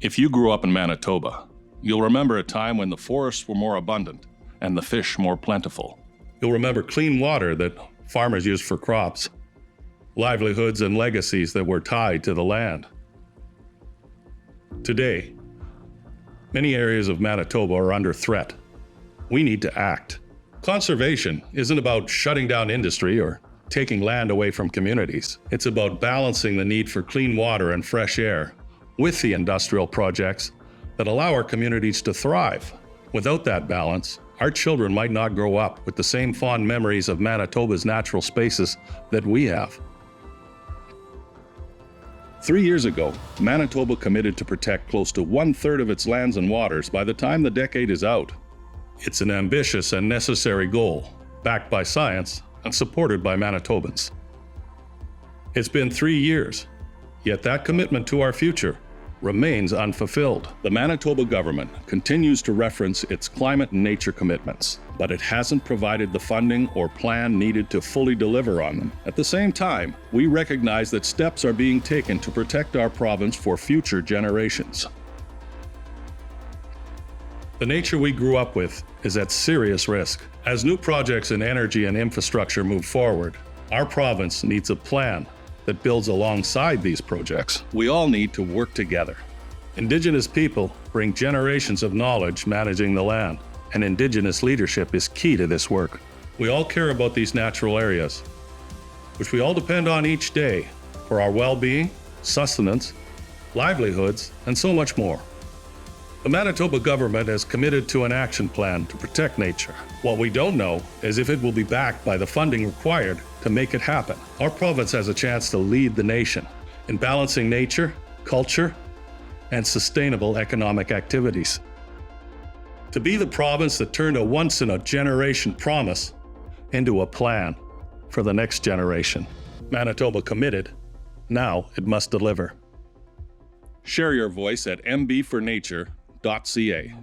If you grew up in Manitoba, you'll remember a time when the forests were more abundant and the fish more plentiful. You'll remember clean water that farmers used for crops, livelihoods and legacies that were tied to the land. Today, many areas of Manitoba are under threat. We need to act. Conservation isn't about shutting down industry or taking land away from communities. It's about balancing the need for clean water and fresh air with the industrial projects that allow our communities to thrive. Without that balance, our children might not grow up with the same fond memories of Manitoba's natural spaces that we have. 3 years ago, Manitoba committed to protect close to 1/3 of its lands and waters by the time the decade is out. It's an ambitious and necessary goal, backed by science and supported by Manitobans. It's been 3 years, yet that commitment to our future remains unfulfilled. The Manitoba government continues to reference its climate and nature commitments, but it hasn't provided the funding or plan needed to fully deliver on them. At the same time, we recognize that steps are being taken to protect our province for future generations. The nature we grew up with is at serious risk. As new projects in energy and infrastructure move forward, our province needs a plan that builds alongside these projects. We all need to work together. Indigenous people bring generations of knowledge managing the land, and Indigenous leadership is key to this work. We all care about these natural areas, which we all depend on each day for our well-being, sustenance, livelihoods, and so much more. The Manitoba government has committed to an action plan to protect nature. What we don't know is if it will be backed by the funding required to make it happen. Our province has a chance to lead the nation in balancing nature, culture, and sustainable economic activities. To be the province that turned a once-in-a-generation promise into a plan for the next generation. Manitoba committed. Now it must deliver. Share your voice at MBforNature.ca.